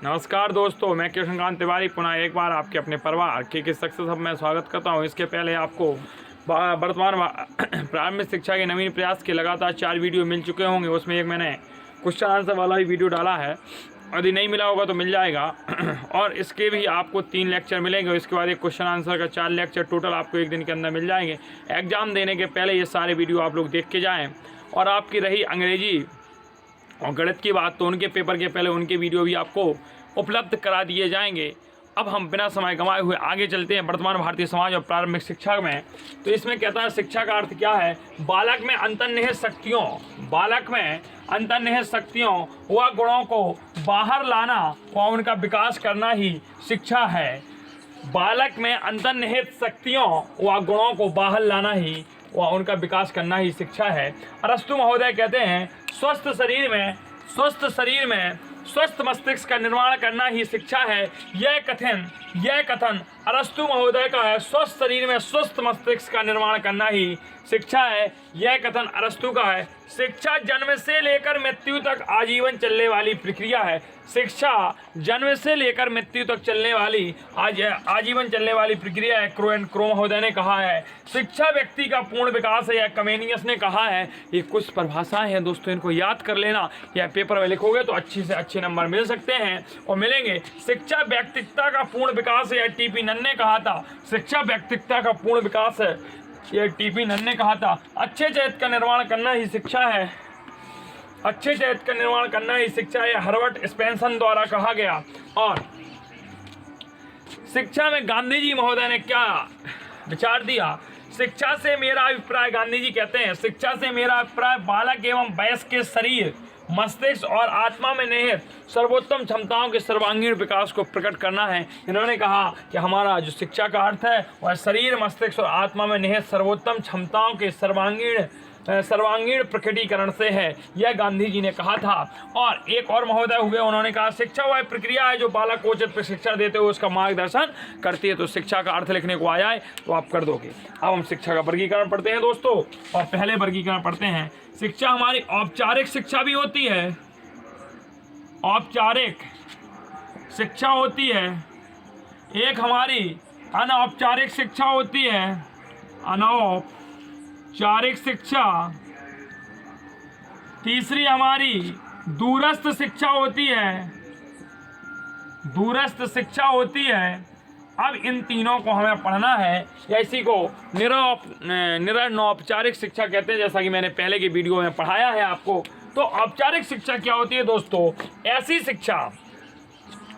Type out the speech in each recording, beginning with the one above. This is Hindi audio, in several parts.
नमस्कार दोस्तों, मैं कृष्णकांत तिवारी पुनः एक बार आपके अपने परिवार के सक्सेस हब में स्वागत करता हूं। इसके पहले आपको वर्तमान प्रारंभिक शिक्षा के नवीन प्रयास के लगातार 4 वीडियो मिल चुके होंगे। उसमें एक मैंने क्वेश्चन आंसर वाला ही वीडियो डाला है, यदि नहीं मिला होगा तो मिल जाएगा। और इसके भी आपको 3 लेक्चर मिलेंगे। इसके बाद एक क्वेश्चन आंसर का 4 लेक्चर टोटल आपको एक दिन के अंदर मिल जाएंगे। एग्ज़ाम देने के पहले ये सारे वीडियो आप लोग देख के जाएँ। और आपकी रही अंग्रेजी और गणित की बात, तो उनके पेपर के पहले उनके वीडियो भी आपको उपलब्ध करा दिए जाएंगे। अब हम बिना समय गंवाए हुए आगे चलते हैं वर्तमान भारतीय समाज और प्रारंभिक शिक्षा में। तो इसमें कहता है शिक्षा का अर्थ क्या है। बालक में अंतर्निहित शक्तियों व गुणों को बाहर लाना व उनका विकास करना ही शिक्षा है। बालक में अंतर्निहित शक्तियों व गुणों को बाहर लाना ही व उनका विकास करना ही शिक्षा है। अरस्तु महोदय कहते हैं स्वस्थ शरीर में स्वस्थ मस्तिष्क का निर्माण करना ही शिक्षा है। यह कथन अरस्तु महोदय का है। स्वस्थ शरीर में स्वस्थ मस्तिष्क का निर्माण करना ही शिक्षा है। यह कथन अरस्तु का है। शिक्षा जन्म से लेकर मृत्यु तक आजीवन चलने वाली प्रक्रिया है। शिक्षा जन्म से लेकर मृत्यु तक आजीवन चलने वाली प्रक्रिया है। क्रो महोदय ने कहा है। शिक्षा व्यक्ति का पूर्ण विकास है, या कमेनियस ने कहा है। ये कुछ परिभाषाएं हैं दोस्तों, इनको याद कर लेना, या पेपर में लिखोगे तो अच्छे से अच्छे नंबर मिल सकते हैं और मिलेंगे। शिक्षा व्यक्तित्व का पूर्ण विकास है, टीपी नन ने कहा था। शिक्षा व्यक्तित्व का पूर्ण विकास है, ये टीपी नन ने कहा था। अच्छे चरित्र का निर्माण करना ही शिक्षा है। अच्छे चरित्र का निर्माण करना ही शिक्षा है, हर्बर्ट स्पेंसन द्वारा कहा गया। और शिक्षा में गांधी जी महोदय ने क्या विचार दिया। शिक्षा से मेरा अभिप्राय, गांधी जी कहते हैं, शिक्षा से मेरा अभिप्राय बालक एवं वयस्क के शरीर, मस्तिष्क और आत्मा में निहित सर्वोत्तम क्षमताओं के सर्वांगीण विकास को प्रकट करना है। इन्होंने कहा कि हमारा जो शिक्षा का अर्थ है वह शरीर, मस्तिष्क और आत्मा में निहित सर्वोत्तम क्षमताओं के सर्वांगीण प्रकटीकरण से है। यह गांधी जी ने कहा था। और एक और महोदय हुए, उन्होंने कहा शिक्षा वह प्रक्रिया है जो बालक को उचित प्रशिक्षण देते हुए उसका मार्गदर्शन करती है। तो शिक्षा का अर्थ लिखने को आ जाए तो आप कर दोगे। अब हम शिक्षा का वर्गीकरण पढ़ते हैं दोस्तों, और पहले वर्गीकरण पढ़ते हैं। शिक्षा हमारी औपचारिक शिक्षा भी होती है, औपचारिक शिक्षा होती है। एक हमारी अनौपचारिक शिक्षा होती है, अनौपचारिक शिक्षा। तीसरी हमारी दूरस्थ शिक्षा होती है, दूरस्थ शिक्षा होती है। अब इन तीनों को हमें पढ़ना है, या इसी को निरनौपचारिक शिक्षा कहते हैं, जैसा कि मैंने पहले की वीडियो में पढ़ाया है आपको। तो औपचारिक शिक्षा क्या होती है दोस्तों। ऐसी शिक्षा,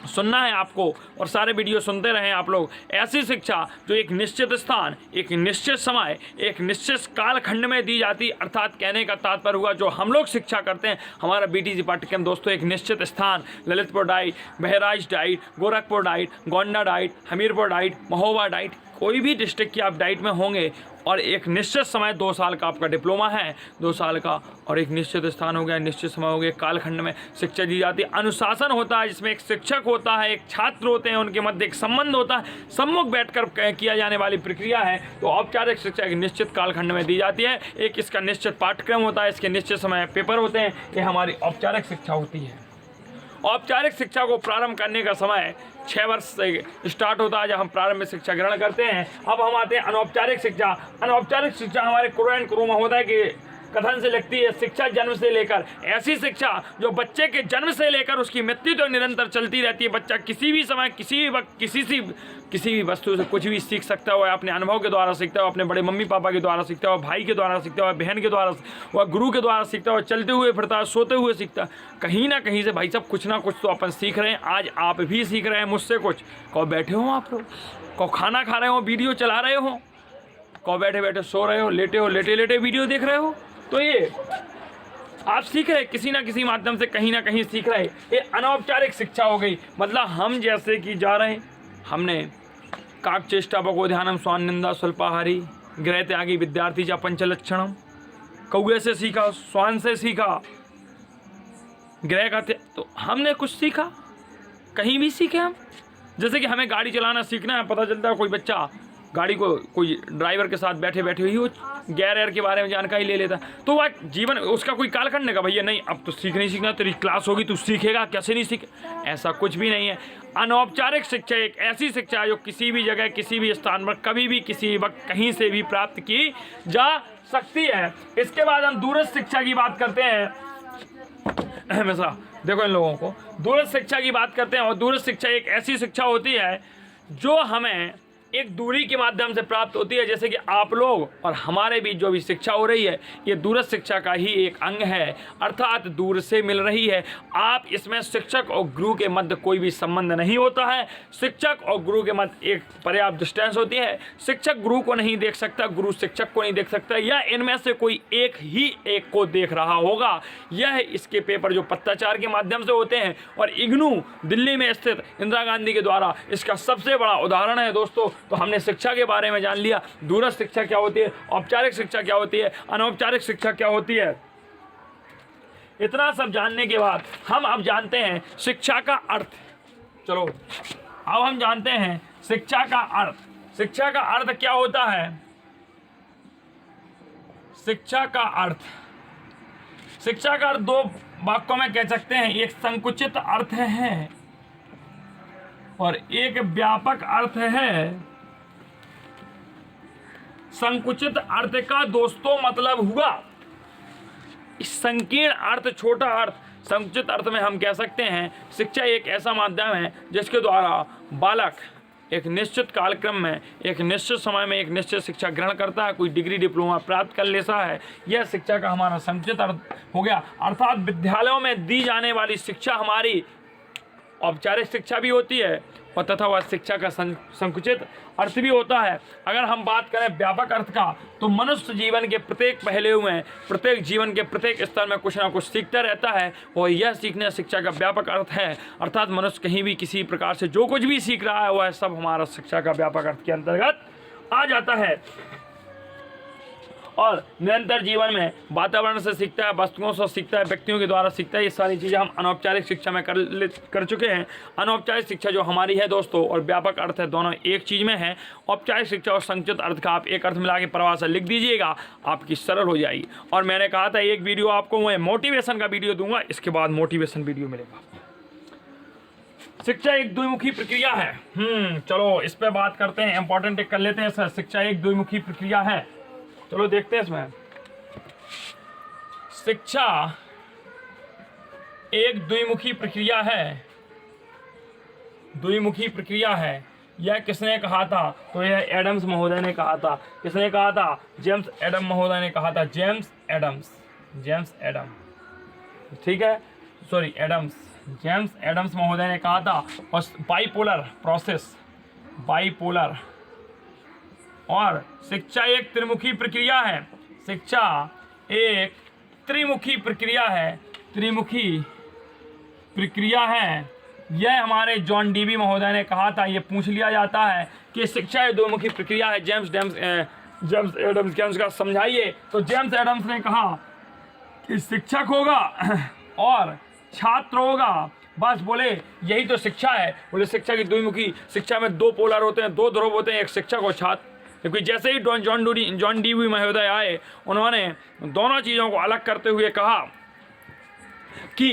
सुनना है आपको और सारे वीडियो सुनते रहें आप लोग। ऐसी शिक्षा जो एक निश्चित स्थान, एक निश्चित समय, एक निश्चित कालखंड में दी जाती। अर्थात कहने का तात्पर्य हुआ जो हम लोग शिक्षा करते हैं, हमारा बीटीसी पाठ्यक्रम दोस्तों एक निश्चित स्थान, Lalitpur diet, Bahraich diet, Gorakhpur diet, Gonda diet, Hamirpur diet, Mahoba diet, कोई भी डिस्ट्रिक्ट की आप डाइट में होंगे। और एक निश्चित समय, 2 साल का आपका डिप्लोमा है, 2 साल का, और एक निश्चित स्थान हो गया, निश्चित समय हो गया, कालखंड में शिक्षा दी जाती है। अनुशासन होता है जिसमें एक शिक्षक होता है, एक छात्र होते हैं, उनके मध्य एक संबंध होता है, सम्मुख बैठकर किया जाने वाली प्रक्रिया है। तो औपचारिक शिक्षा एक निश्चित कालखंड में दी जाती है। एक इसका निश्चित पाठ्यक्रम होता है, इसके निश्चित समय पेपर होते हैं। ये हमारी औपचारिक शिक्षा होती है। औपचारिक शिक्षा को प्रारंभ करने का समय 6 वर्ष से स्टार्ट होता है, जब हम प्रारंभिक शिक्षा ग्रहण करते हैं। अब हम आते हैं अनौपचारिक शिक्षा। अनौपचारिक शिक्षा हमारे क्रो महोदय के कथन से लगती है। शिक्षा जन्म से लेकर, ऐसी शिक्षा जो बच्चे के जन्म से लेकर उसकी मृत्यु तक निरंतर चलती रहती है। बच्चा किसी भी समय, किसी भी वक्त, किसी भी वस्तु से कुछ भी सीख सकता है। वह अपने अनुभव के द्वारा सीखता है, अपने बड़े मम्मी पापा के द्वारा सीखता है, भाई के द्वारा सीखता है, बहन के द्वारा, वह गुरु के द्वारा सीखता है, चलते हुए फिरता है, सोते हुए सीखता है। कहीं ना कहीं से भाई साहब कुछ ना कुछ तो अपन सीख रहे हैं। आज आप भी सीख रहे हैं मुझसे कुछ। कहो बैठे हो आप लोग, कहो खाना खा रहे हो, वीडियो चला रहे हो, कहो बैठे बैठे सो रहे हो, लेटे लेटे वीडियो देख रहे हो। तो ये आप सीख रहे, किसी ना किसी माध्यम से कहीं ना कहीं सीख रहे। ये अनौपचारिक शिक्षा हो गई। मतलब हम जैसे कि जा रहे हैं, हमने काकचेष्टा बगोध्यानम स्वानिंदा स्वल्पाहारी गृह त्यागी विद्यार्थी जा पंचलक्षणम, कौए से सीखा, स्वान से सीखा, गृह का तो हमने कुछ सीखा, कहीं भी सीखे हम। जैसे कि हमें गाड़ी चलाना सीखना है, पता चलता है कोई बच्चा गाड़ी को कोई ड्राइवर के साथ बैठे बैठे ही वो गेयर एयर के बारे में जानकारी ले लेता, तो वह जीवन उसका कोई कालखंड नहीं का भैया नहीं अब तो सीख नहीं सीखना, तेरी क्लास होगी तू सीखेगा, कैसे नहीं सीखे, ऐसा कुछ भी नहीं है। अनौपचारिक शिक्षा एक ऐसी शिक्षा है जो किसी भी जगह किसी भी स्थान पर कभी भी किसी भी वक्त कहीं से भी प्राप्त की जा सकती है। इसके बाद हम दूरस्थ शिक्षा की बात करते हैं। हमेशा देखो इन लोगों को दूरस्थ शिक्षा की बात करते हैं, और दूरस्थ शिक्षा एक ऐसी शिक्षा होती है जो हमें एक दूरी के माध्यम से प्राप्त होती है। जैसे कि आप लोग और हमारे बीच जो भी शिक्षा हो रही है ये दूरस्थ शिक्षा का ही एक अंग है, अर्थात दूर से मिल रही है। आप इसमें शिक्षक और गुरु के मध्य कोई भी संबंध नहीं होता है, शिक्षक और गुरु के मध्य एक पर्याप्त डिस्टेंस होती है। शिक्षक गुरु को नहीं देख सकता, गुरु शिक्षक को नहीं देख सकता, या इनमें से कोई एक ही एक को देख रहा होगा। यह इसके पेपर जो पत्राचार के माध्यम से होते हैं, और इग्नू दिल्ली में स्थित इंदिरा गांधी के द्वारा इसका सबसे बड़ा उदाहरण है दोस्तों। तो हमने शिक्षा के बारे में जान लिया, दूरस्थ शिक्षा क्या होती है, औपचारिक शिक्षा क्या होती है, अनौपचारिक शिक्षा क्या होती है। इतना सब जानने के बाद हम अब जानते हैं शिक्षा का अर्थ। चलो अब हम जानते हैं शिक्षा का अर्थ। शिक्षा का अर्थ क्या होता है? शिक्षा का अर्थ, शिक्षा का अर्थ दो वाक्यों में कह सकते हैं, एक संकुचित अर्थ है और एक व्यापक अर्थ है। संकुचित अर्थ का दोस्तों मतलब हुआ संकीर्ण अर्थ, छोटा अर्थ। संकुचित अर्थ में हम कह सकते हैं शिक्षा एक ऐसा माध्यम है जिसके द्वारा बालक एक निश्चित कालक्रम में एक निश्चित समय में एक निश्चित शिक्षा ग्रहण करता है, कोई डिग्री डिप्लोमा प्राप्त कर लेता है। यह शिक्षा का हमारा संकुचित अर्थ हो गया। अर्थात विद्यालयों में दी जाने वाली शिक्षा हमारी औपचारिक शिक्षा भी होती है और तथा वह शिक्षा का संकुचित अर्थ भी होता है। अगर हम बात करें व्यापक अर्थ का, तो मनुष्य जीवन के प्रत्येक पहलू में, प्रत्येक जीवन के प्रत्येक स्तर में कुछ ना कुछ सीखता रहता है, और यह सीखने शिक्षा का व्यापक अर्थ है। अर्थात मनुष्य कहीं भी किसी प्रकार से जो कुछ भी सीख रहा है वह सब हमारा शिक्षा का व्यापक अर्थ के अंतर्गत आ जाता है। और निरंतर जीवन में वातावरण से सीखता है, वस्तुओं से सीखता है, व्यक्तियों के द्वारा सीखता है। ये सारी चीज़ें हम अनौपचारिक शिक्षा में कर चुके हैं। अनौपचारिक शिक्षा जो हमारी है दोस्तों और व्यापक अर्थ है, दोनों एक चीज़ में है। औपचारिक शिक्षा और संकुचित अर्थ का आप एक अर्थ मिला के परिभाषा लिख दीजिएगा, आपकी सरल हो जाएगी। और मैंने कहा था एक वीडियो आपको मैं मोटिवेशन का वीडियो दूंगा, इसके बाद मोटिवेशन वीडियो मिलेगा। शिक्षा एक द्विमुखी प्रक्रिया है। चलो इस पर बात करते हैं, इंपॉर्टेंट कर लेते हैं सर। शिक्षा एक द्विमुखी प्रक्रिया है, चलो देखते हैं इसमें। शिक्षा एक द्विमुखी प्रक्रिया है। द्विमुखी प्रक्रिया है, यह किसने कहा था? तो यह एडम्स महोदय ने कहा था। किसने कहा था? जेम्स एडम महोदय ने कहा था। जेम्स एडम, ठीक है, सॉरी एडम्स, जेम्स एडम्स महोदय ने कहा था। और बाइपोलर प्रोसेस, बाइपोलर, और शिक्षा एक त्रिमुखी प्रक्रिया है। शिक्षा एक त्रिमुखी प्रक्रिया है, त्रिमुखी प्रक्रिया है। यह हमारे जॉन डीवी महोदय ने कहा था। ये पूछ लिया जाता है कि शिक्षा एक द्विमुखी प्रक्रिया है, जेम्स एडम्स का समझाइए। तो जेम्स एडम्स ने कहा कि शिक्षक होगा और छात्र होगा, बस बोले यही तो शिक्षा है। बोले शिक्षा की द्विमुखी शिक्षा में दो पोलर होते हैं, दो ध्रुव होते हैं, एक शिक्षक और छात्र। क्योंकि जैसे ही जॉन डीवी महोदय आए, उन्होंने दोनों चीज़ों को अलग करते हुए कहा कि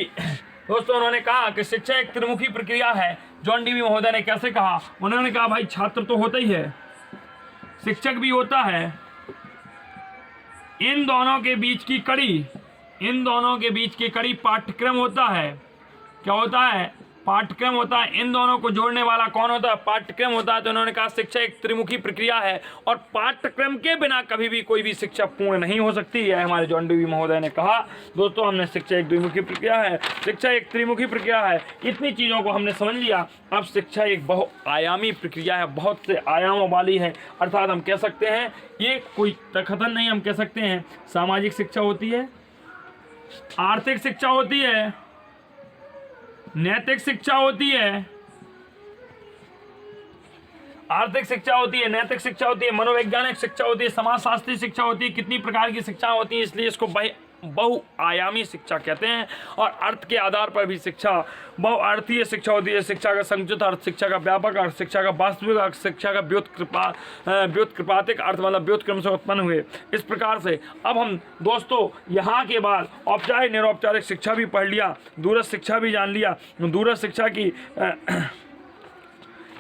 दोस्तों, उन्होंने कहा कि शिक्षा एक त्रिमुखी प्रक्रिया है। जॉन डीवी महोदय ने कैसे कहा? उन्होंने कहा भाई छात्र तो होता ही है, शिक्षक भी होता है, इन दोनों के बीच की कड़ी पाठ्यक्रम होता है। क्या होता है? पाठ्यक्रम होता है। इन दोनों को जोड़ने वाला कौन होता है? पाठ्यक्रम होता है। तो उन्होंने कहा शिक्षा एक त्रिमुखी प्रक्रिया है और पाठ्यक्रम के बिना कभी भी कोई भी शिक्षा पूर्ण नहीं हो सकती है, हमारे जॉन डीवी महोदय ने कहा। दोस्तों, हमने शिक्षा एक द्विमुखी प्रक्रिया है, शिक्षा एक त्रिमुखी प्रक्रिया है, इतनी चीज़ों को हमने समझ लिया। अब शिक्षा एक बहुआयामी प्रक्रिया है, बहुत से आयामों वाली है। अर्थात हम कह सकते हैं ये कोई कथन नहीं, हम कह सकते हैं सामाजिक शिक्षा होती है, आर्थिक शिक्षा होती है, नैतिक शिक्षा होती है, आर्थिक शिक्षा होती है, नैतिक शिक्षा होती है, मनोवैज्ञानिक शिक्षा होती है, समाजशास्त्री शिक्षा होती है। कितनी प्रकार की शिक्षा होती है, इसलिए इसको बहुआयामी शिक्षा कहते हैं। और अर्थ के आधार पर भी शिक्षा बहुअर्थीय शिक्षा होती है। शिक्षा का संकुचित अर्थ, शिक्षा का व्यापक अर्थ, शिक्षा का वास्तविक अर्थ, शिक्षा का व्युत्क्रमात्मक अर्थ, मतलब व्युत्क्रम से उत्पन्न हुए। इस प्रकार से अब हम दोस्तों यहाँ के बाद औपचारिक निरौपचारिक शिक्षा भी पढ़ लिया, दूरस्थ शिक्षा भी जान लिया। दूरस्थ शिक्षा की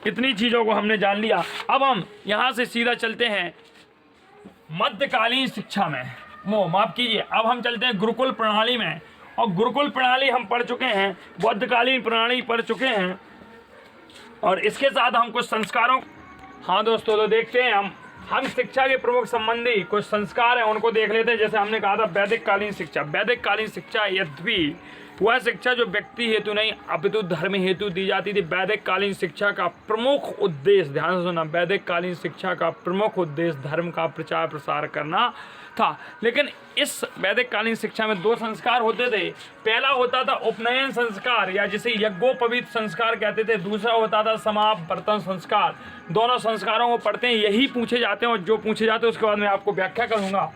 इतनी चीज़ों को हमने जान लिया। अब हम यहाँ से सीधा चलते हैं मध्यकालीन शिक्षा में, माफ कीजिए, अब हम चलते हैं गुरुकुल प्रणाली में। और गुरुकुल प्रणाली हम पढ़ चुके हैं, मध्यकालीन प्रणाली पढ़ चुके हैं, और इसके साथ हम कुछ संस्कारों, हाँ दोस्तों, तो देखते हैं हम शिक्षा के प्रमुख संबंधी कुछ संस्कार हैं उनको देख लेते हैं। जैसे हमने कहा था वैदिक कालीन शिक्षा। वैदिक कालीन शिक्षा यद्यपि वह शिक्षा जो व्यक्ति हेतु नहीं अपितु धर्म हेतु दी जाती थी। वैदिक कालीन शिक्षा का प्रमुख उद्देश्य, ध्यान से सुनना, वैदिक कालीन शिक्षा का प्रमुख उद्देश्य धर्म का प्रचार प्रसार करना था। लेकिन इस वैदिक कालीन शिक्षा में दो संस्कार होते थे। पहला होता था उपनयन संस्कार, या जिसे यज्ञोपवीत संस्कार कहते थे। दूसरा होता था समावर्तन संस्कार। दोनों संस्कारों को पढ़ते हैं, यही पूछे जाते हैं, और जो पूछे जाते हैं उसके बाद मैं आपको व्याख्या करूंगा।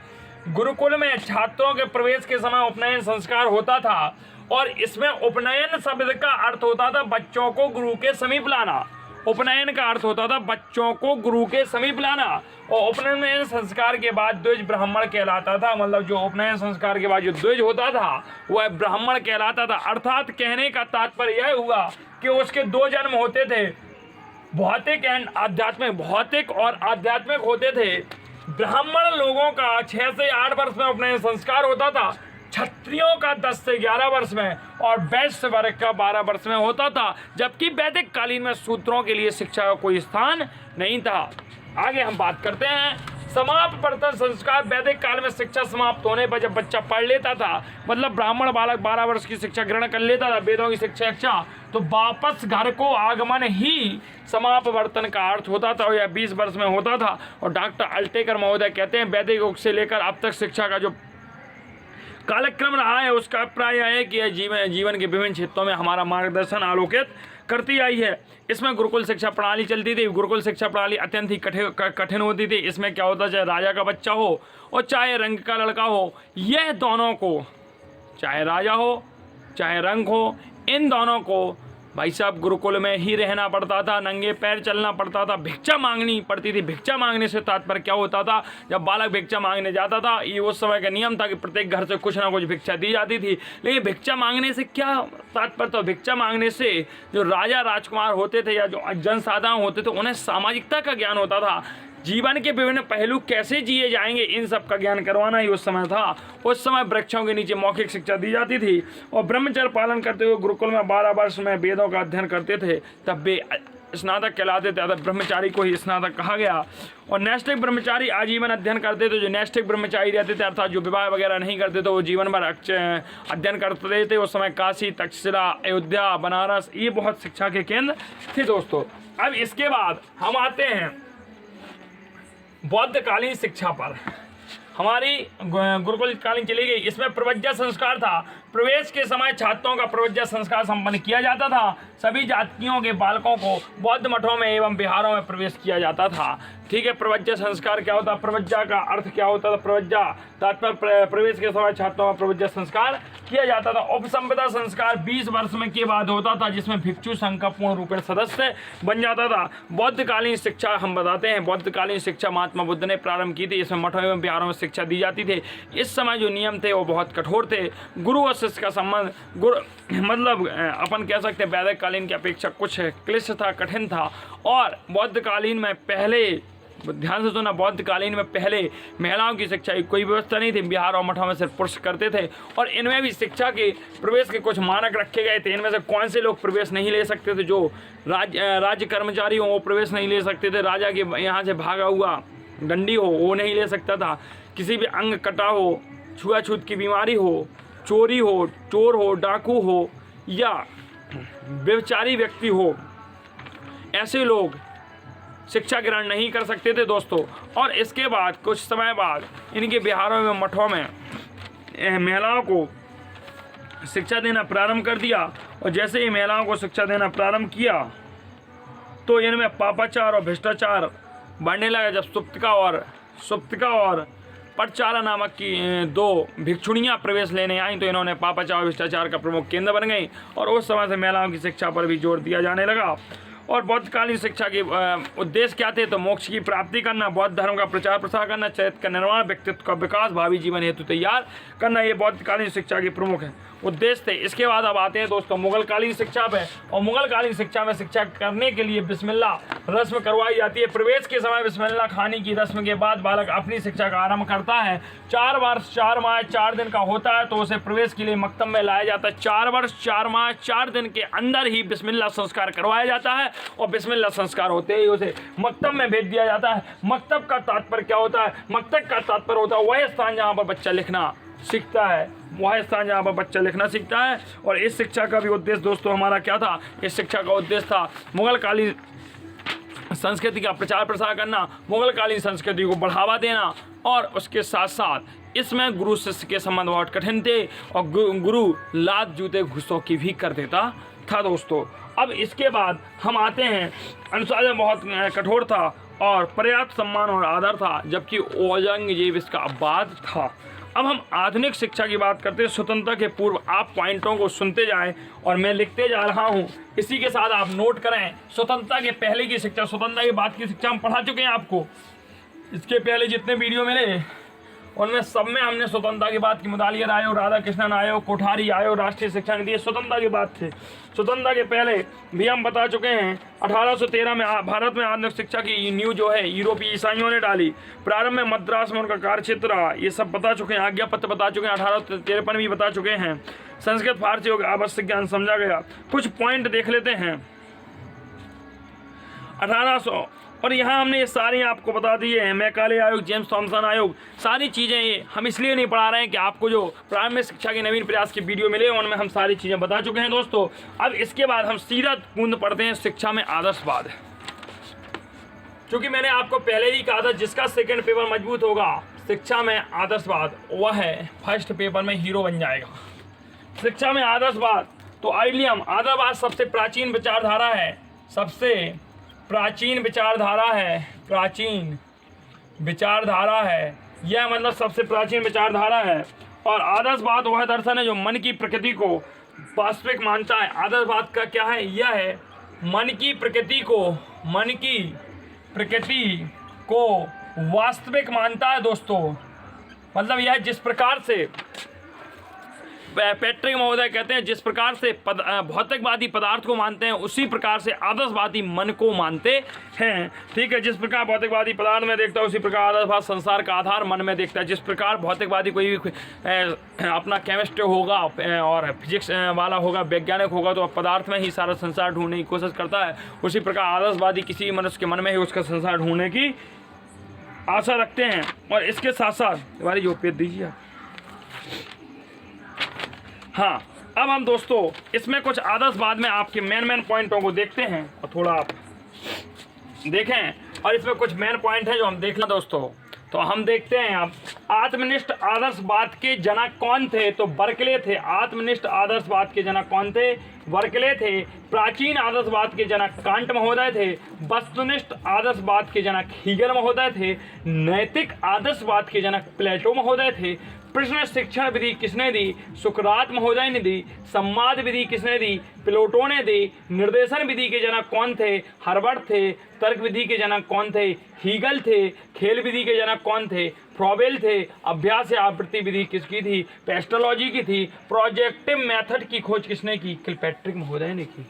गुरुकुल में छात्रों के प्रवेश के समय उपनयन संस्कार होता था, और इसमें उपनयन शब्द का अर्थ होता था बच्चों को गुरु के समीप लाना। उपनयन का अर्थ होता था बच्चों को गुरु के समीप लाना। और उपनयन संस्कार के बाद द्विज ब्राह्मण कहलाता था, मतलब जो उपनयन संस्कार के बाद जो द्विज होता था वह ब्राह्मण कहलाता था। अर्थात कहने का तात्पर्य यह हुआ कि उसके दो जन्म होते थे, भौतिक एंड आध्यात्मिक, भौतिक और आध्यात्मिक होते थे। ब्राह्मण लोगों का 6 से 8 वर्ष में उपनयन संस्कार होता था, क्षत्रियों का 10 से 11 वर्ष में, और वैश्य वर्ग का 12 वर्ष में होता था। जबकि वैदिक कालीन में शूद्रों के लिए शिक्षा का कोई स्थान नहीं था। आगे हम बात करते हैं समापवर्तन संस्कार। वैदिक काल में शिक्षा समाप्त होने पर जब बच्चा पढ़ लेता था, मतलब ब्राह्मण बालक 12 वर्ष की शिक्षा ग्रहण कर लेता था, वेदों की शिक्षा, तो वापस घर को आगमन ही समापवर्तन का अर्थ होता था, या 20 वर्ष में होता था। और डॉक्टर अल्टेकर महोदय कहते हैं वैदिक युग से लेकर अब तक शिक्षा का जो कालक्रम रहा है उसका अभिप्राय है कि यह जीवन के विभिन्न क्षेत्रों में हमारा मार्गदर्शन आलोकित करती आई है। इसमें गुरुकुल शिक्षा प्रणाली चलती थी। गुरुकुल शिक्षा प्रणाली अत्यंत ही कठिन होती थी। इसमें क्या होता, चाहे राजा का बच्चा हो और चाहे रंग का लड़का हो, यह दोनों को, चाहे राजा हो चाहे रंग हो, इन दोनों को भाई साहब गुरुकुल में ही रहना पड़ता था, नंगे पैर चलना पड़ता था, भिक्षा मांगनी पड़ती थी। भिक्षा मांगने से तात्पर्य क्या होता था, जब बालक भिक्षा मांगने जाता था, ये उस समय का नियम था कि प्रत्येक घर से कुछ ना कुछ भिक्षा दी जाती थी। लेकिन भिक्षा मांगने से क्या तात्पर्य था, भिक्षा मांगने से जो राजा राजकुमार होते थे या जो जनसाधारण होते थे उन्हें सामाजिकता का ज्ञान होता था। जीवन के विभिन्न पहलू कैसे जिए जाएंगे इन सब का ज्ञान करवाना ही उस समय था। उस समय वृक्षों के नीचे मौखिक शिक्षा दी जाती थी, और ब्रह्मचर्य पालन करते हुए गुरुकुल में 12 वर्ष में वेदों का अध्ययन करते थे, तब वे स्नातक कहलाते थे। अतः ब्रह्मचारी को ही स्नातक कहा गया। और नैष्ठिक ब्रह्मचारी आजीवन अध्ययन करते थे। जो नैष्ठिक ब्रह्मचारी रहते थे, अर्थात जो विवाह वगैरह नहीं करते थे, वो जीवन भर अध्ययन करते थे। उस समय काशी, तक्षशिला, अयोध्या, बनारस, ये बहुत शिक्षा के केंद्र थे दोस्तों। अब इसके बाद हम आते हैं बौद्धकालीन शिक्षा पर। हमारी गुरुकुल कालीन चली गई। इसमें प्रवज्ञा संस्कार था। प्रवेश के समय छात्रों का प्रवज्ञा संस्कार संपन्न किया जाता था। सभी जातियों के बालकों को बौद्ध मठों में एवं विहारों में प्रवेश किया जाता था। ठीक है, प्रवज्ञा संस्कार क्या होता है, प्रवज्ञा का अर्थ क्या होता था, प्रवज्ञा तात्पर्य प्रवेश के समय छात्रों का प्रवज्ञा संस्कार किया जाता था। उपसंपदा संस्कार 20 वर्ष में के बाद होता था, जिसमें भिक्षु संघ का पूर्ण रूप में सदस्य बन जाता था। बौद्धकालीन शिक्षा हम बताते हैं, बौद्धकालीन शिक्षा महात्मा बुद्ध ने प्रारंभ की थी। इसमें मठों एवं विहारों में शिक्षा दी जाती थी। इस समय जो नियम थे वो बहुत कठोर थे। गुरु और शिष्य का संबंध मतलब अपन कह सकते हैं वैदिक कालीन की अपेक्षा कुछ क्लिष्ट था, कठिन था। और बौद्धकालीन में पहले, ध्यान से सुना, बौद्धकालीन में पहले महिलाओं की शिक्षा की कोई व्यवस्था नहीं थी। बिहार और मठों में सिर्फ पुरुष करते थे। और इनमें भी शिक्षा के प्रवेश के कुछ मानक रखे गए थे। इनमें से कौन से लोग प्रवेश नहीं ले सकते थे, जो राज्य कर्मचारी हो वो प्रवेश नहीं ले सकते थे। राजा के यहाँ से भागा हुआ डंडी हो वो नहीं ले सकता था। किसी भी अंग कटा हो, छुआछूत की बीमारी हो, चोरी हो, चोर हो, डाकू हो या व्यभिचारी व्यक्ति हो, ऐसे लोग शिक्षा ग्रहण नहीं कर सकते थे दोस्तों। और इसके बाद कुछ समय बाद इनके बिहारों में, मठों में महिलाओं को शिक्षा देना प्रारंभ कर दिया। और जैसे ही महिलाओं को शिक्षा देना प्रारंभ किया तो इनमें पापाचार और भ्रष्टाचार बढ़ने लगा। जब सुप्तिका और पटचारा नामक की 2 भिक्षुणियाँ प्रवेश लेने आईं तो इन्होंने पापाचार भ्रष्टाचार का प्रमुख केंद्र बन गई और उस समय से महिलाओं की शिक्षा पर भी जोर दिया जाने लगा। और बौद्धकालीन शिक्षा के उद्देश्य क्या थे? तो मोक्ष की प्राप्ति करना, बौद्ध धर्म का प्रचार प्रसार करना, चरित्र का निर्माण, व्यक्तित्व का विकास, भावी जीवन हेतु तैयार करना, ये बौद्धकालीन शिक्षा के प्रमुख उद्देश्य थे। इसके बाद अब आते हैं दोस्तों मुगलकालीन शिक्षा पे। और मुगलकालीन शिक्षा में शिक्षा करने के लिए बिस्मिल्लाह रस्म करवाई जाती है। प्रवेश के समय बिस्मिल्लाह खानी की रस्म के बाद बालक अपनी शिक्षा का आरंभ करता है। 4 वर्ष 4 माह 4 दिन का होता है तो उसे प्रवेश के लिए मकतब में लाया जाता है। 4 वर्ष 4 माह 4 दिन के अंदर ही बिस्मिल्लाह संस्कार करवाया जाता है और बिस्मिल्लाह संस्कार होते ही उसे मकतब में भेज दिया जाता है। मकतब का तात्पर्य क्या होता है? मकतब का तात्पर्य होता है वह स्थान जहाँ पर बच्चा लिखना सीखता है, वह स्थान जहाँ पर बच्चा लिखना सीखता है। और इस शिक्षा का भी उद्देश्य दोस्तों हमारा क्या था? इस शिक्षा का उद्देश्य था मुगलकालीन संस्कृति का प्रचार प्रसार करना, मुगलकालीन संस्कृति को बढ़ावा देना और उसके साथ साथ इसमें गुरु शिष्य के संबंध बहुत कठिन थे और गुरु लात जूते घुसों की भी कर देता था दोस्तों। अब इसके बाद हम आते हैं, अनुशासन बहुत कठोर था और पर्याप्त सम्मान और आदर था, जबकि औरंगजेब इसका अपवाद था। अब हम आधुनिक शिक्षा की बात करते हैं। स्वतंत्रता के पूर्व आप पॉइंटों को सुनते जाएं और मैं लिखते जा रहा हूं, इसी के साथ आप नोट करें। स्वतंत्रता के पहले की शिक्षा, स्वतंत्रता के बाद की शिक्षा हम पढ़ा चुके हैं आपको। इसके पहले जितने वीडियो मिले उनमें सब में हमने स्वतंत्रता के बाद की मुदालियर आयोग, राधा कृष्णन आयोग, कोठारी आयोग, राष्ट्रीय शिक्षा नीति स्वतंत्रता के बाद थे। स्वतंत्रता के पहले भी हम बता चुके हैं। 1813 में भारत में आधुनिक शिक्षा की नींव जो है यूरोपीय ईसाइयों ने डाली। प्रारंभ में मद्रास में उनका कार्यक्षेत्र रहा, ये सब बता चुके हैं। आज्ञा पत्र बता चुके हैं, 1853 भी बता चुके हैं। संस्कृत फारसी और आवश्यक ज्ञान समझा गया। कुछ पॉइंट देख लेते हैं। 1800 और यहाँ हमने ये सारी आपको बता दिए हैं। मैकाले आयोग, जेम्स थॉमसन आयोग, सारी चीज़ें ये हम इसलिए नहीं पढ़ा रहे हैं कि आपको जो प्रारंभिक शिक्षा के नवीन प्रयास की वीडियो मिले उनमें हम सारी चीज़ें बता चुके हैं दोस्तों। अब इसके बाद हम सीधा कूद पढ़ते हैं शिक्षा में आदर्शवाद। क्योंकि मैंने आपको पहले ही कहा था जिसका सेकेंड पेपर मजबूत होगा शिक्षा में आदर्शवाद, वह है फर्स्ट पेपर में हीरो बन जाएगा। शिक्षा में आदर्शवाद तो आइडियम, आदर्शवाद सबसे प्राचीन विचारधारा है, सबसे प्राचीन विचारधारा है, प्राचीन विचारधारा है, यह मतलब सबसे प्राचीन विचारधारा है। और आदर्शवाद वह दर्शन है जो मन की प्रकृति को वास्तविक मानता है। आदर्शवाद का क्या है? यह है मन की प्रकृति को वास्तविक मानता है दोस्तों। मतलब यह जिस प्रकार से पैट्रिक महोदय कहते हैं, जिस प्रकार से भौतिकवादी पदार्थ को मानते हैं उसी प्रकार से आदर्शवादी मन को मानते हैं। ठीक है, जिस प्रकार भौतिकवादी पदार्थ में देखता है उसी प्रकार आदर्शवाद संसार का आधार मन में देखता है। जिस प्रकार भौतिकवादी कोई भी अपना केमिस्ट्री होगा और फिजिक्स वाला होगा, वैज्ञानिक होगा तो पदार्थ में ही सारा संसार ढूंढने की कोशिश करता है, उसी प्रकार आदर्शवादी किसी मनुष्य के मन में ही उसका संसार ढूंढने की आशा रखते हैं। और इसके साथ साथ हमारी जो पेज दीजिए। हाँ, अब हम दोस्तों इसमें कुछ आदर्शवाद में आपके मेन पॉइंटों को देखते हैं और थोड़ा आप देखें। और इसमें कुछ मेन पॉइंट है जो हम देख लें दोस्तों। तो हम देखते हैं अब आत्मनिष्ठ आदर्शवाद के जनक कौन थे? तो बर्कले थे। आत्मनिष्ठ आदर्शवाद के जनक कौन थे? बर्कले थे। प्राचीन आदर्शवाद के जनक कांट महोदय थे। वस्तुनिष्ठ आदर्शवाद के जनक हीगल महोदय थे। नैतिक आदर्शवाद के जनक प्लेटो महोदय थे। प्रश्न शिक्षण विधि किसने दी? सुकरात महोदय ने दी। संवाद विधि किसने दी? प्लेटो ने दी। निर्देशन विधि के जनक कौन थे? हर्बर्ट थे। तर्क विधि के जनक कौन थे? हीगल थे। खेल विधि के जनक कौन थे? फ्रॉबेल थे। अभ्यास या आवृत्ति विधि किसकी थी? पेस्टोलॉजी की थी। प्रोजेक्टिव मेथड की खोज किसने की? किलपैट्रिक महोदय ने की।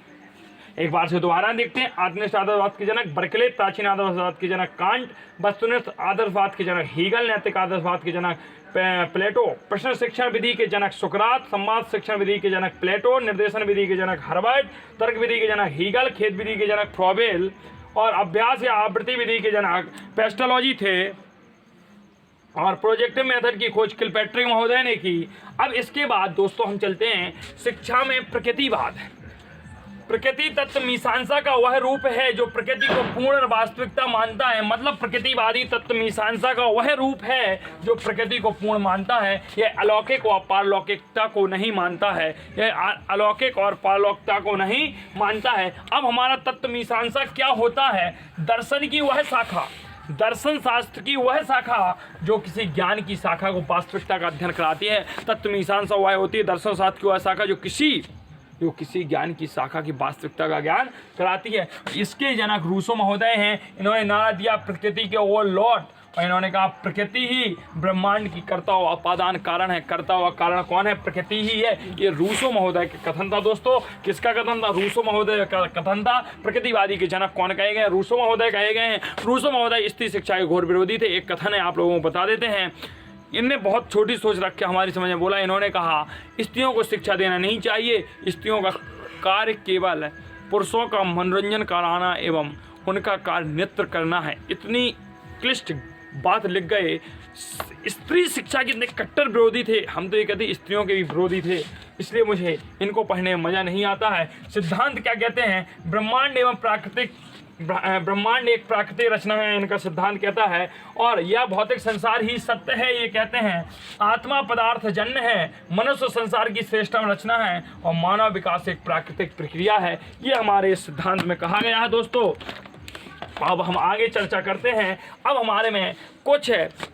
एक बार से दोबारा देखते हैं। आत्मनिष्ठ आदर्शवाद के जनक बर्कले, प्राचीन आदर्शवाद के जनक कांट, वस्तुनिष्ठ आदर्शवाद के जनक हीगल, नैतिक आदर्शवाद के जनक प्लेटो, प्रश्न शिक्षण विधि के जनक सुकरात, संवाद शिक्षण विधि के जनक प्लेटो, निर्देशन विधि के जनक हर्बर्ट, तर्क विधि के जनक हीगल, खेत विधि के जनक फ्रॉबेल और अभ्यास या आवृत्ति विधि के जनक पेस्टोलॉजी थे। और प्रोजेक्टिव मेथड की खोज किलपैट्रिक महोदय ने की। अब इसके बाद दोस्तों हम चलते हैं शिक्षा में प्रकृतिवाद। प्रकृति तत्व मीमांसा का वह रूप है जो प्रकृति को पूर्ण वास्तविकता मानता है। मतलब प्रकृतिवादी तत्व मीमांसा का वह रूप है जो प्रकृति को पूर्ण मानता है। यह अलौकिक और पारलौकिकता को नहीं मानता है। यह अलौकिक और पारलौकिकता को नहीं मानता है। अब हमारा तत्व मीमांसा क्या होता है? दर्शन की वह शाखा दर्शन शास्त्र की वह शाखा जो किसी ज्ञान की शाखा को वास्तविकता का अध्ययन कराती है। तत्वमीमांसा वह होती है दर्शन शास्त्र की वह शाखा जो किसी ज्ञान की शाखा की वास्तविकता का ज्ञान कराती है। इसके जनक रूसो महोदय हैं। इन्होंने नारा दिया प्रकृति के वो लौट, और इन्होंने कहा प्रकृति ही ब्रह्मांड की कर्ता व उपादान कारण है। कर्ता व कारण कौन है? प्रकृति ही है। ये रूसो महोदय का कथन था दोस्तों। किसका कथन था? रूसो महोदय का कथन था। प्रकृतिवादी के जनक कौन कहे गए? रूसो महोदय कहे गए हैं। रूसो महोदय स्त्री शिक्षा के घोर विरोधी थे। एक कथन है, आप लोगों को बता देते हैं। इनने बहुत छोटी सोच रख के हमारी समझ में बोला। इन्होंने कहा स्त्रियों को शिक्षा देना नहीं चाहिए, स्त्रियों का कार्य केवल पुरुषों का मनोरंजन कराना एवं उनका कार्य नृत्य करना है। इतनी क्लिष्ट बात लिख गए। स्त्री शिक्षा के इतने कट्टर विरोधी थे। हम तो ये कहते स्त्रियों के भी विरोधी थे, इसलिए मुझे इनको पढ़ने में मज़ा नहीं आता है। सिद्धांत क्या कहते हैं? ब्रह्मांड एक प्राकृतिक रचना है, इनका सिद्धांत कहता है। और यह भौतिक संसार ही सत्य है, ये कहते हैं। आत्मा पदार्थ जन्य है, मनुष्य संसार की श्रेष्ठतम रचना है और मानव विकास एक प्राकृतिक प्रक्रिया है। ये हमारे सिद्धांत में कहा गया है दोस्तों। अब हम आगे चर्चा करते हैं। अब हमारे में कुछ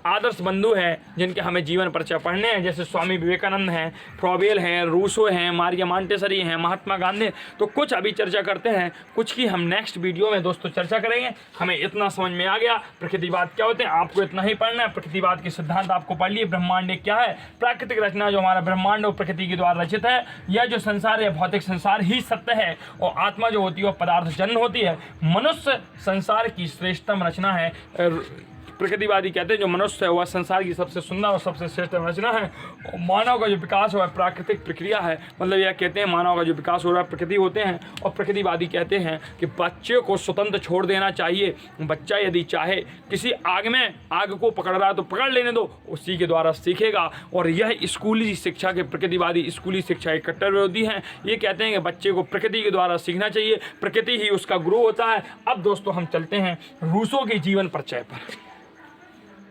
आदर्श बंधु हैं जिनके हमें जीवन परिचय पढ़ने हैं, जैसे स्वामी विवेकानंद हैं, फ्रॉबेल हैं, रूसो हैं, मारिया मॉन्टेसरी हैं, महात्मा गांधी। तो कुछ अभी चर्चा करते हैं, कुछ की हम नेक्स्ट वीडियो में दोस्तों चर्चा करेंगे। हमें इतना समझ में आ गया प्रकृतिवाद क्या होते हैं, आपको इतना ही पढ़ना है। प्रकृतिवाद के सिद्धांत आपको पढ़ लिए। ब्रह्मांड एक क्या है? प्राकृतिक रचना जो हमारा ब्रह्मांड और प्रकृति के द्वारा रचित है। यह जो संसार है भौतिक संसार ही सत्य है और आत्मा जो होती है वह पदार्थ जन्य होती है। मनुष्य संसार की श्रेष्ठतम रचना है। प्रकृतिवादी कहते हैं जो मनुष्य है वह संसार की सबसे सुंदर और सबसे श्रेष्ठ रचना है। और मानव का जो विकास हुआ है प्राकृतिक प्रक्रिया है। मतलब यह कहते हैं मानव का जो विकास हो रहा है प्रकृति होते हैं। और प्रकृतिवादी कहते हैं कि बच्चे को स्वतंत्र छोड़ देना चाहिए। बच्चा यदि चाहे किसी आग को पकड़ रहा है तो पकड़ लेने दो, उसी के द्वारा सीखेगा। और यह स्कूली शिक्षा के प्रकृतिवादी स्कूली शिक्षा के कट्टर विरोधी हैं। ये कहते हैं कि बच्चे को प्रकृति के द्वारा सीखना चाहिए, प्रकृति ही उसका गुरु होता है। अब दोस्तों हम चलते हैं रूसो के जीवन परिचय पर।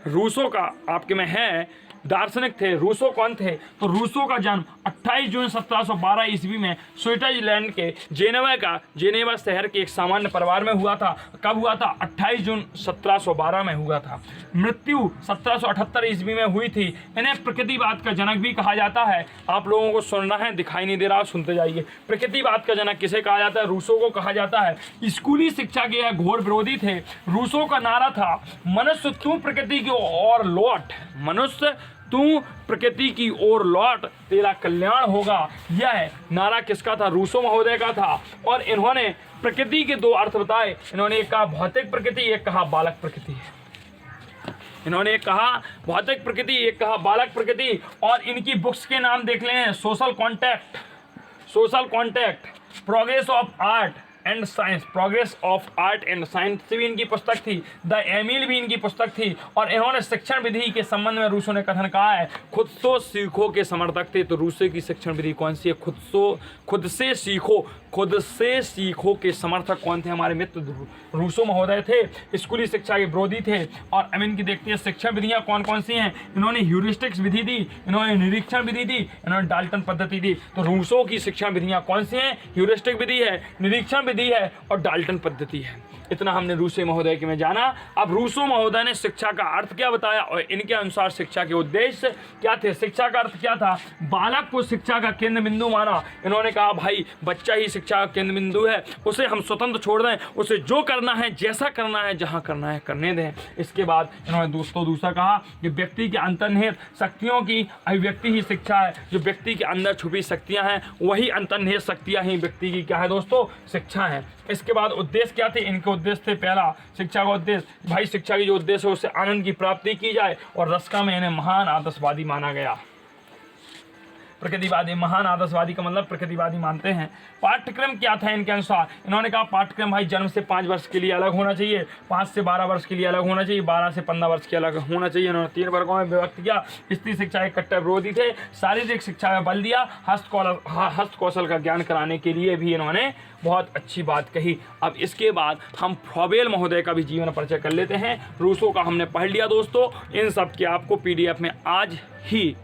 रूसो का आपके में है दार्शनिक थे। रूसो कौन थे? तो रूसो का जन्म 28 जून 1712 ईस्वी में स्विट्जरलैंड के जेनेवा शहर के एक सामान्य परिवार में हुआ था। कब हुआ था? 28 जून 1712 में हुआ था। मृत्यु 1778 ईस्वी में हुई थी। इन्हें प्रकृतिवाद का जनक भी कहा जाता है। आप लोगों को सुनना है, दिखाई नहीं दे रहा, सुनते जाइए। प्रकृतिवाद का जनक किसे कहा जाता है? रूसो को कहा जाता है। स्कूली शिक्षा के यह घोर विरोधी थे। रूसो का नारा था मनुष्य तू प्रकृति की ओर लौट, मनुष्य तू प्रकृति की ओर लौट, तेरा कल्याण होगा। यह नारा किसका था? रूसो महोदय का था। और इन्होंने प्रकृति के दो अर्थ बताए। इन्होंने एक कहा भौतिक प्रकृति, एक कहा बालक प्रकृति। इन्होंने एक कहा भौतिक प्रकृति, एक कहा बालक प्रकृति। और इनकी बुक्स के नाम देख लें। Social contact, progress of art and science, progress of art and science भी इनकी पुस्तक थी। द एमिल भी इनकी पुस्तक थी। और इन्होंने शिक्षण विधि के संबंध में रूसो ने कथन कहा है। खुद से सीखो के समर्थक थे। तो रूसो की शिक्षण विधि कौन सी है? खुद से सीखो के समर्थक कौन थे? हमारे मित्र रूसो महोदय थे। स्कूली शिक्षा के विरोधी थे। और अब इनकी देखते हैं शिक्षण विधियाँ कौन कौन सी हैं। इन्होंने ह्यूरिस्टिक्स विधि दी, इन्होंने निरीक्षण विधि दी, इन्होंने डाल्टन पद्धति दी। तो रूसो की शिक्षण विधियाँ कौन सी हैं? ह्यूरिस्टिक विधि है, निरीक्षण विधि है और डाल्टन पद्धति है। इतना हमने रूसो महोदय के में जाना। अब रूसो महोदय ने शिक्षा का अर्थ क्या बताया और इनके अनुसार शिक्षा के उद्देश्य क्या थे? शिक्षा का अर्थ क्या था? बालक को शिक्षा का केंद्र बिंदु माना। इन्होंने कहा भाई बच्चा ही शिक्षा का केंद्र बिंदु है, उसे हम स्वतंत्र छोड़ दें, उसे जो करना है, जैसा करना है, जहाँ करना है करने दें। इसके बाद इन्होंने दूसरा कहा कि व्यक्ति के अंतर्निहित शक्तियों की अभिव्यक्ति ही शिक्षा है। जो व्यक्ति के अंदर छुपी शक्तियाँ हैं वही अंतर्निहित शक्तियाँ ही व्यक्ति की क्या है दोस्तों? शिक्षा है। इसके बाद उद्देश्य क्या थे? इनके उद्देश्य थे पहला शिक्षा का उद्देश्य, भाई शिक्षा की जो उद्देश्य है उससे आनंद की प्राप्ति की जाए। और रस्का में इन्हें महान आदर्शवादी माना गया। प्रकृतिवादी, महान आदर्शवादी का मतलब प्रकृतिवादी मानते हैं। पाठ्यक्रम क्या था इनके अनुसार? इन्होंने कहा पाठ्यक्रम भाई जन्म से 5 वर्ष के लिए अलग होना चाहिए, 5 से 12 वर्ष के लिए अलग होना चाहिए, 12 से 15 वर्ष के अलग होना चाहिए। इन्होंने 3 वर्गों में विभक्त किया। स्त्री शिक्षा के कट्टर विरोधी थे। शारीरिक शिक्षा में बल दिया। हस्त कौशल का ज्ञान कराने के लिए भी इन्होंने बहुत अच्छी बात कही। अब इसके बाद हम फ्रॉबेल महोदय का भी जीवन परिचय कर लेते हैं। रूसो का हमने पढ़ लिया दोस्तों। इन सब के आपको PDF में आज ही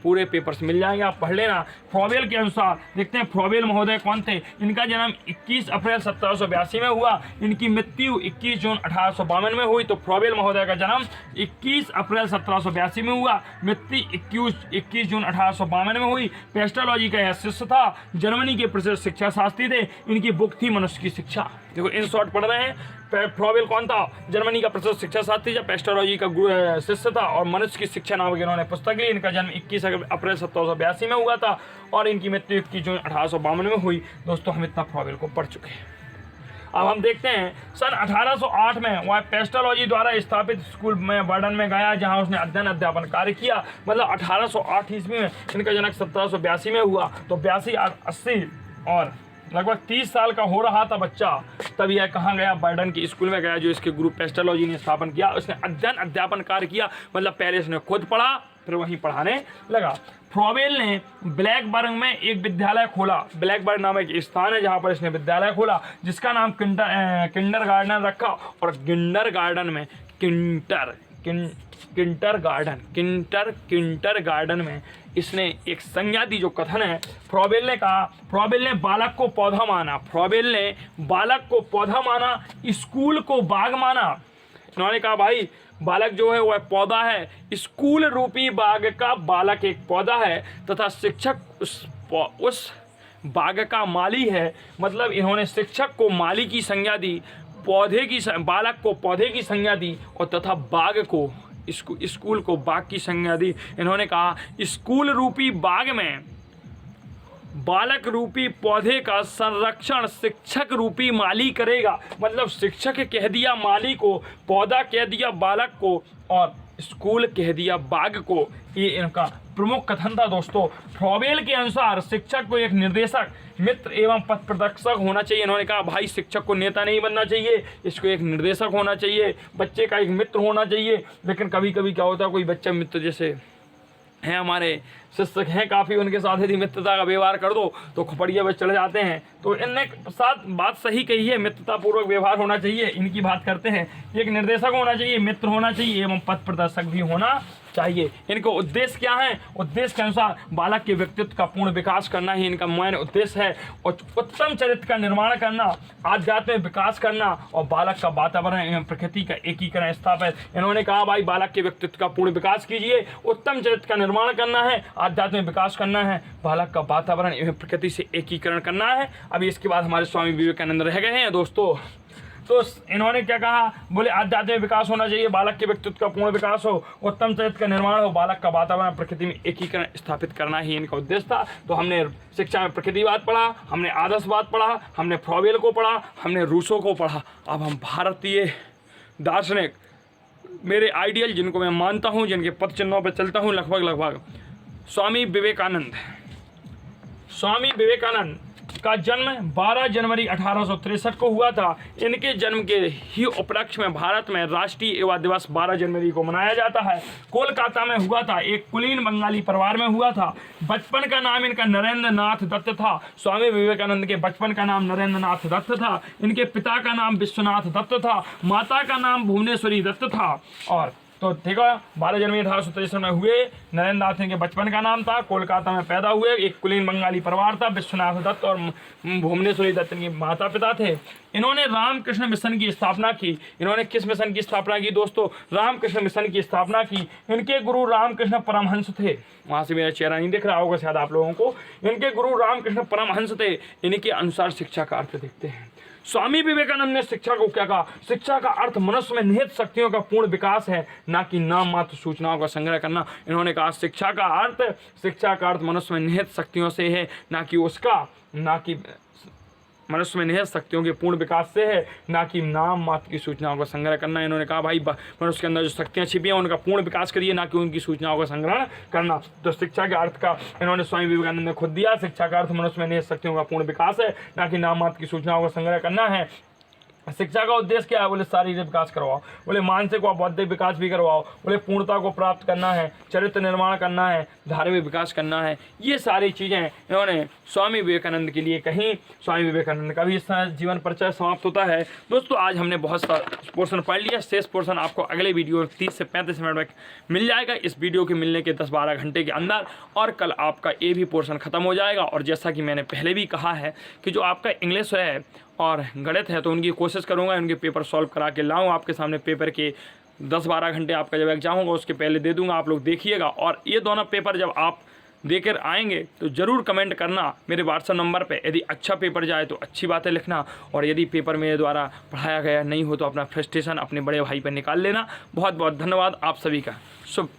पूरे पेपर्स मिल जाएंगे, आप पढ़ लेना। फ्रॉबेल के अनुसार देखते हैं फ्रॉबेल महोदय कौन थे। इनका जन्म 21 अप्रैल 1782 में हुआ, इनकी मृत्यु 21 जून 1852 में हुई। तो फ्रॉबेल महोदय का जन्म 21 अप्रैल 1782 में हुआ, मृत्यु 21 जून 1852 में हुई। पेस्टोलॉजी का यह शिष्य था, जर्मनी के प्रसिद्ध शिक्षा शास्त्री थे। इनकी बुक थी मनुष्य की शिक्षा। देखो इन शॉर्ट पढ़ रहे हैं, फ्रॉबेल कौन था, जर्मनी का प्रसिद्ध शिक्षा शास्त्री या पेस्टोलॉजी का शिष्य था, और मनुष्य की शिक्षा नामक इन्होंने पुस्तक ली। इनका जन्म 21 अप्रैल 1782 में हुआ था और इनकी मृत्यु 21 जून 1852 में हुई। दोस्तों हम इतना फ्रॉबेल को पढ़ चुके हैं। अब हम देखते हैं सन 1808 में वह पेस्टोलॉजी द्वारा स्थापित स्कूल में बर्डन में गया, जहां उसने अध्ययन अध्यापन कार्य किया। मतलब 1808 ईस्वी में इनका जन्म 1782 में हुआ, तो 82 80 और लगभग 30 साल का हो रहा था बच्चा, तब यह कहाँ गया, बर्डन के स्कूल में गया, जो इसके गुरु पेस्टोलॉजी ने स्थापन किया। उसने अध्ययन अध्यापन कार्य किया, मतलब पहले इसने खुद पढ़ा फिर वहीं पढ़ाने लगा। फ्रॉबेल ने ब्लैकबर्ग में एक विद्यालय खोला। ब्लैकबर्ग नाम एक स्थान है जहाँ पर इसने विद्यालय खोला, जिसका नाम किंडर गार्डन रखा। और किंटर गार्डन में इसने एक संज्ञा दी। जो कथन है, फ्रॉबेल ने कहा, फ्रॉबेल ने बालक को पौधा माना, फ्रॉबेल ने बालक को पौधा माना, स्कूल को बाग माना। इन्होंने कहा भाई बालक जो है वह पौधा है, स्कूल रूपी बाग का बालक एक पौधा है तथा शिक्षक उस बाग का माली है। मतलब इन्होंने शिक्षक को माली की संज्ञा दी, बालक को पौधे की संज्ञा दी और तथा बाग को स्कूल को बाग की संज्ञा दी। इन्होंने कहा स्कूल रूपी बाग में बालक रूपी पौधे का संरक्षण शिक्षक रूपी माली करेगा। मतलब शिक्षक कह दिया माली को, पौधा कह दिया बालक को और स्कूल कह दिया बाग को। ये इनका प्रमुख कथन था। दोस्तों फ्रॉबेल के अनुसार शिक्षक को एक निर्देशक, मित्र एवं पथ प्रदर्शक होना चाहिए। इन्होंने कहा भाई शिक्षक को नेता नहीं बनना चाहिए, इसको एक निर्देशक होना चाहिए, बच्चे का एक मित्र होना चाहिए। लेकिन कभी कभी क्या होता है, कोई बच्चा मित्र जैसे हैं हमारे शिक्षक हैं काफ़ी, उनके साथ यदि मित्रता का व्यवहार कर दो तो खोपड़िया में चले जाते हैं। तो इनने साथ बात सही कही है, मित्रतापूर्वक व्यवहार होना चाहिए। इनकी बात करते हैं, एक निर्देशक होना चाहिए, मित्र होना चाहिए एवं पथ प्रदर्शक भी होना चाहिए। इनको उद्देश्य क्या है, उद्देश्य के अनुसार बालक के व्यक्तित्व का पूर्ण विकास करना ही इनका मेन उद्देश्य है, और उत्तम चरित्र का निर्माण करना, आध्यात्मिक विकास करना और बालक का वातावरण एवं प्रकृति का एकीकरण स्थापित। इन्होंने कहा भाई बालक के व्यक्तित्व का पूर्ण विकास कीजिए, उत्तम चरित्र का निर्माण करना है, आध्यात्मिक विकास करना है, बालक का वातावरण एवं प्रकृति से एकीकरण करना है। अभी इसके बाद हमारे स्वामी विवेकानंद रह गए हैं दोस्तों। तो इन्होंने क्या कहा, बोले आध्यात्मिक विकास होना चाहिए, बालक के व्यक्तित्व का पूर्ण विकास हो, उत्तम चरित्र का निर्माण हो, बालक का वातावरण प्रकृति में एकीकरण स्थापित करना ही इनका उद्देश्य था। तो हमने शिक्षा में प्रकृतिवाद पढ़ा, हमने आदर्शवाद पढ़ा, हमने फ्रॉबेल को पढ़ा, हमने रूसो को पढ़ा। अब हम भारतीय दार्शनिक, मेरे आइडियल जिनको मैं मानता हूँ, जिनके पद चिन्हों पर चलता हूँ लगभग स्वामी विवेकानंद का जन्म 12 जनवरी 1863 को हुआ था। इनके जन्म के ही उपलक्ष्य में भारत में राष्ट्रीय युवा दिवस 12 जनवरी को मनाया जाता है। कोलकाता में हुआ था, एक कुलीन बंगाली परिवार में हुआ था। बचपन का नाम इनका नरेंद्र नाथ दत्त था। स्वामी विवेकानंद के बचपन का नाम नरेंद्र नाथ दत्त था। इनके पिता का नाम विश्वनाथ दत्त था, माता का नाम भुवनेश्वरी दत्त था। और तो ठीक है, 12 जनवरी 1863 में हुए। नरेंद्र नाथ के बचपन का नाम था, कोलकाता में पैदा हुए, एक कुलीन बंगाली परिवार था, विश्वनाथ दत्त और भुवनेश्वरी दत्त के माता पिता थे। इन्होंने रामकृष्ण मिशन की स्थापना की। इन्होंने किस मिशन की स्थापना की दोस्तों? रामकृष्ण मिशन की स्थापना की। इनके गुरु रामकृष्ण परमहंस थे। वहाँ से मेरा चेहरा नहीं दिख रहा होगा शायद आप लोगों को। इनके गुरु रामकृष्ण परमहंस थे। इनके अनुसार शिक्षा का अर्थ देखते हैं। स्वामी विवेकानंद ने शिक्षा को क्या कहा? शिक्षा का अर्थ मनुष्य में निहित शक्तियों का पूर्ण विकास है, ना कि नाम मात्र सूचनाओं का संग्रह करना। इन्होंने कहा शिक्षा का अर्थ मनुष्य में निहित शक्तियों से है, ना कि मनुष्य में निहित शक्तियों के पूर्ण विकास से है, ना कि नाम मात्र की सूचनाओं का संग्रह करना। इन्होंने कहा भाई मनुष्य के अंदर जो शक्तियाँ छिपी हैं उनका पूर्ण विकास करिए, ना कि उनकी सूचनाओं का संग्रह करना। तो शिक्षा के अर्थ का इन्होंने स्वामी विवेकानंद ने खुद दिया। शिक्षा का अर्थ मनुष्य में निहित शक्तियों का पूर्ण विकास है, ना कि नाम मात्र की सूचनाओं का संग्रह करना है। शिक्षा का उद्देश्य क्या है? बोले शारीरिक विकास करवाओ, बोले मानसिक व बौद्धिक विकास भी करवाओ, बोले पूर्णता को प्राप्त करना है, चरित्र निर्माण करना है, धार्मिक विकास करना है। ये सारी चीज़ें इन्होंने स्वामी विवेकानंद के लिए कहीं। स्वामी विवेकानंद का भी इस जीवन परिचय समाप्त होता है। दोस्तों आज हमने बहुत सा पोर्शन पढ़ लिया, शेष पोर्शन आपको अगले वीडियो 30 से 35 मिनट में मिल जाएगा, इस वीडियो के मिलने के 10-12 घंटे के अंदर, और कल आपका ये भी पोर्शन खत्म हो जाएगा। और जैसा कि मैंने पहले भी कहा है कि जो आपका इंग्लिश है और गणित है तो उनकी कोशिश करूंगा उनके पेपर सॉल्व करा के लाऊं आपके सामने। पेपर के 10-12 घंटे आपका जब एग्जाम होगा उसके पहले दे दूंगा, आप लोग देखिएगा। और ये दोनों पेपर जब आप देकर आएंगे तो ज़रूर कमेंट करना मेरे व्हाट्सएप नंबर पे। यदि अच्छा पेपर जाए तो अच्छी बातें लिखना, और यदि पेपर मेरे द्वारा पढ़ाया गया नहीं हो तो अपना फ्रस्ट्रेशन अपने बड़े भाई पर निकाल लेना। बहुत बहुत धन्यवाद आप सभी का। शुभ